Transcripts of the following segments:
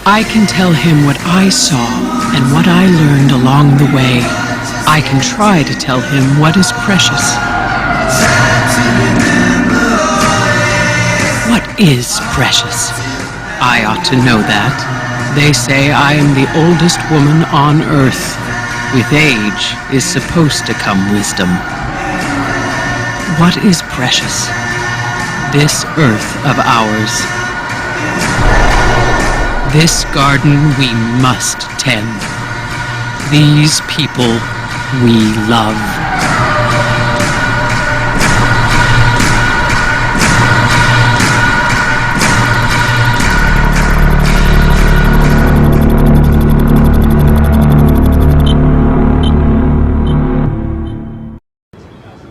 I can tell him what I saw and what I learned along the way. I can try to tell him what is precious. What is precious? I ought to know that. They say I am the oldest woman on earth. With age is supposed to come wisdom. What is precious? This earth of ours. This garden we must tend. These people we love.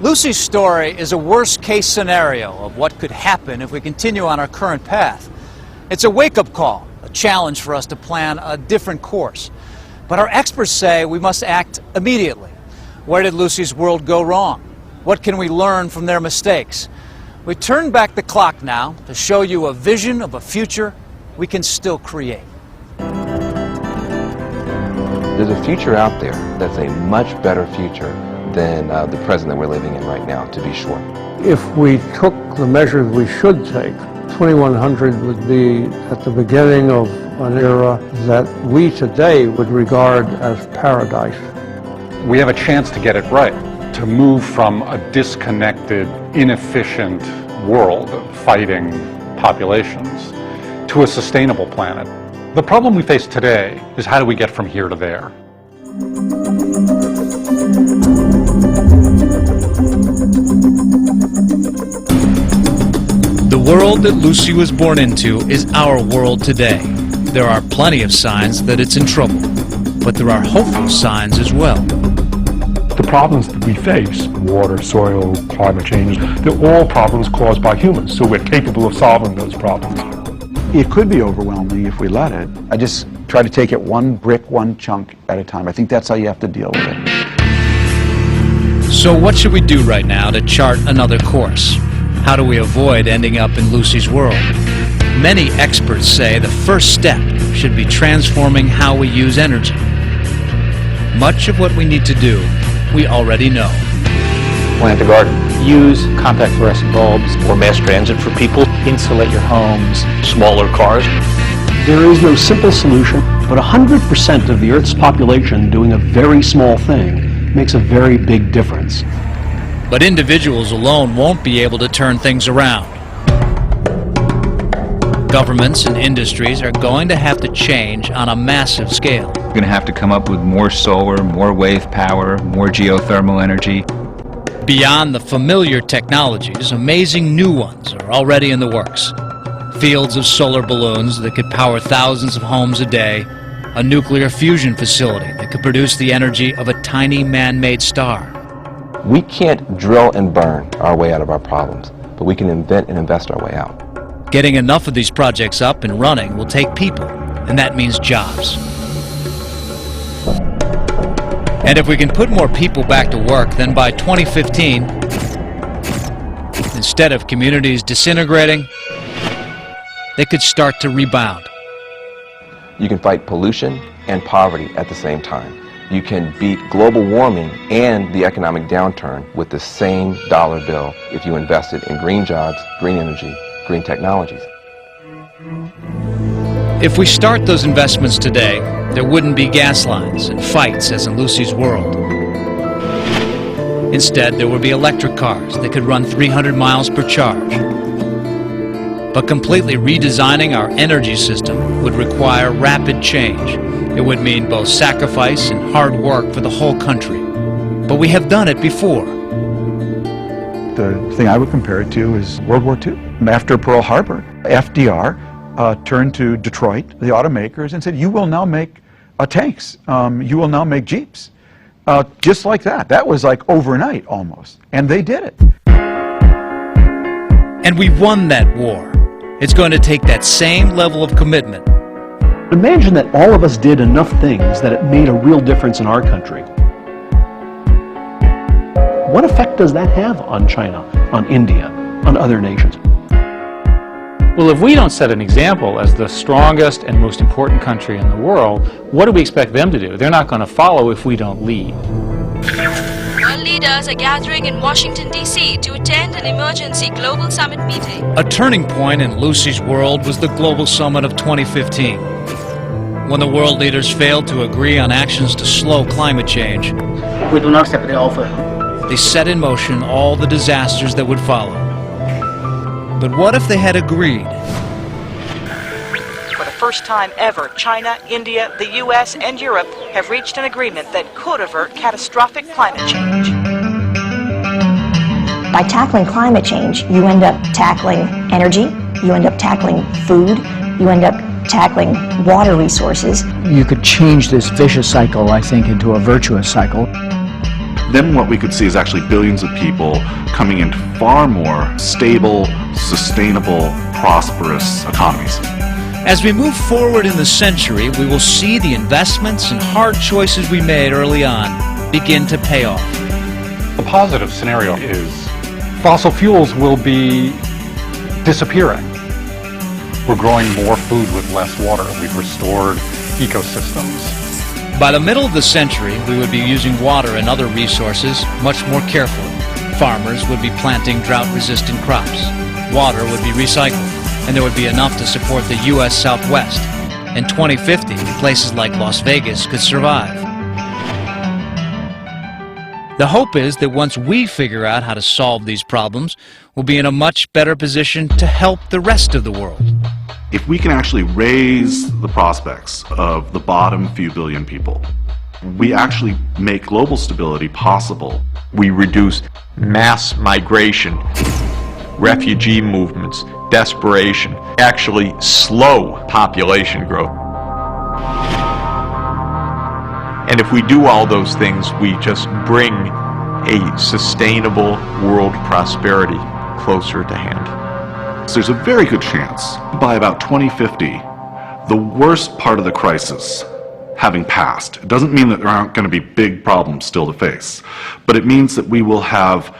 Lucy's story is a worst-case scenario of what could happen if we continue on our current path. It's a wake-up call, a challenge for us to plan a different course. But our experts say we must act immediately. Where did Lucy's world go wrong? What can we learn from their mistakes? We turn back the clock now to show you a vision of a future we can still create. There's a future out there that's a much better future than the present that we're living in right now, to be sure. If we took the measures we should take, 2100 would be at the beginning of an era that we today would regard as paradise. We have a chance to get it right, to move from a disconnected, inefficient world of fighting populations to a sustainable planet. The problem we face today is how do we get from here to there? The world that Lucy was born into is our world today. There are plenty of signs that it's in trouble, but there are hopeful signs as well. The problems that we face, water, soil, climate change, they're all problems caused by humans, so we're capable of solving those problems. It could be overwhelming if we let it. I just try to take it one brick, one chunk at a time. I think that's how you have to deal with it. So what should we do right now to chart another course? How do we avoid ending up in Lucy's world? Many experts say the first step should be transforming how we use energy. Much of what we need to do, we already know. Plant a garden. Use contact fluorescent bulbs or mass transit for people. Insulate your homes. Smaller cars. There is no simple solution, but 100% of the Earth's population doing a very small thing makes a very big difference. But individuals alone won't be able to turn things around. Governments and industries are going to have to change on a massive scale. We're going to have to come up with more solar, more wave power, more geothermal energy. Beyond the familiar technologies, amazing new ones are already in the works. Fields of solar balloons that could power thousands of homes a day, a nuclear fusion facility that could produce the energy of a tiny man-made star. We can't drill and burn our way out of our problems, but we can invent and invest our way out. Getting enough of these projects up and running will take people, and that means jobs. And if we can put more people back to work, then by 2015, instead of communities disintegrating, they could start to rebound. You can fight pollution and poverty at the same time. You can beat global warming and the economic downturn with the same dollar bill if you invested in green jobs, green energy, green technologies. If we start those investments today, there wouldn't be gas lines and fights as in Lucy's world. Instead, there would be electric cars that could run 300 miles per charge. But completely redesigning our energy system would require rapid change. It would mean both sacrifice and hard work for the whole country. But we have done it before. The thing I would compare it to is World War II. After Pearl Harbor, FDR turned to Detroit, the automakers, and said, you will now make tanks. You will now make Jeeps. Just like that. That was like overnight almost. And they did it. And we won that war. It's going to take that same level of commitment. Imagine that all of us did enough things that it made a real difference in our country. What effect does that have on China, on India, on other nations? Well, if we don't set an example as the strongest and most important country in the world, what do we expect them to do? They're not going to follow if we don't lead. World leaders are gathering in Washington, D.C. to attend an emergency global summit meeting. A turning point in Lucy's world was the Global Summit of 2015. When the world leaders failed to agree on actions to slow climate change, we do not accept the offer. They set in motion all the disasters that would follow. But what if they had agreed? For the first time ever, China, India, the U.S., and Europe have reached an agreement that could avert catastrophic climate change. By tackling climate change, you end up tackling energy, you end up tackling food, you end up tackling water resources. You could change this vicious cycle, I think, into a virtuous cycle. Then what we could see is actually billions of people coming into far more stable, sustainable, prosperous economies. As we move forward in the century, we will see the investments and hard choices we made early on begin to pay off. The positive scenario is fossil fuels will be disappearing. We're growing more food with less water. We've restored ecosystems. By the middle of the century, we would be using water and other resources much more carefully. Farmers would be planting drought-resistant crops. Water would be recycled, and there would be enough to support the U.S. Southwest. In 2050, places like Las Vegas could survive. The hope is that once we figure out how to solve these problems, we'll be in a much better position to help the rest of the world. If we can actually raise the prospects of the bottom few billion people, we actually make global stability possible. We reduce mass migration, refugee movements, desperation, actually slow population growth. And if we do all those things, we just bring a sustainable world prosperity closer to hand. So there's a very good chance by about 2050, the worst part of the crisis having passed. It doesn't mean that there aren't going to be big problems still to face, but it means that we will have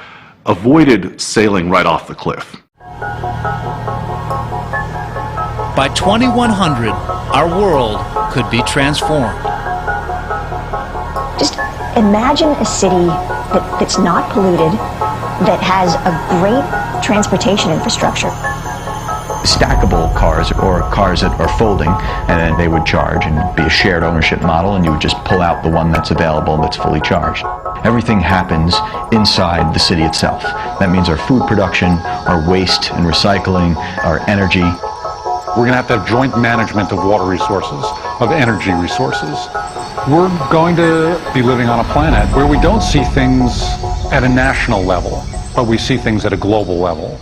avoided sailing right off the cliff. By 2100, our world could be transformed. Just imagine a city that's not polluted, that has a great transportation infrastructure. Stackable cars, or cars that are folding, and then they would charge and be a shared ownership model, and you would just pull out the one that's available that's fully charged. Everything happens inside the city itself. That means our food production, our waste and recycling, our energy. We're going to have joint management of water resources, of energy resources. We're going to be living on a planet where we don't see things at a national level, but we see things at a global level.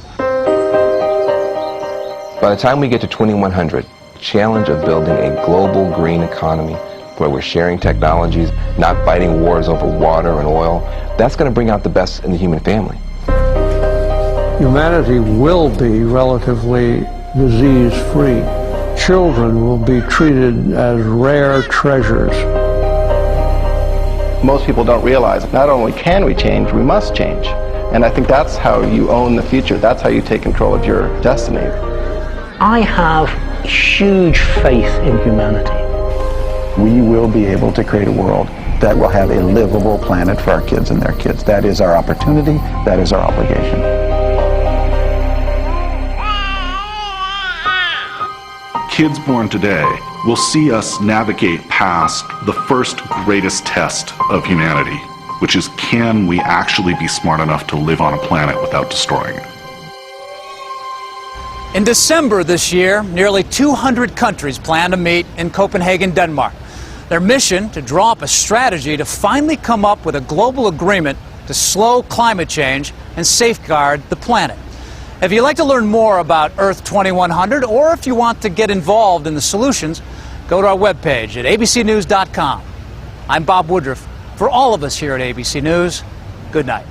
By the time we get to 2100, the challenge of building a global green economy where we're sharing technologies, not fighting wars over water and oil, that's going to bring out the best in the human family. Humanity will be relatively disease-free. Children will be treated as rare treasures. Most people don't realize not only can we change, we must change. And I think that's how you own the future. That's how you take control of your destiny. I have huge faith in humanity. We will be able to create a world that will have a livable planet for our kids and their kids. That is our opportunity. That is our obligation. Kids born today will see us navigate past the first greatest test of humanity, which is, can we actually be smart enough to live on a planet without destroying it? In December this year, nearly 200 countries plan to meet in Copenhagen, Denmark. Their mission to draw up a strategy to finally come up with a global agreement to slow climate change and safeguard the planet. If you'd like to learn more about Earth 2100, or if you want to get involved in the solutions, go to our webpage at abcnews.com. I'm Bob Woodruff. For all of us here at ABC News, good night.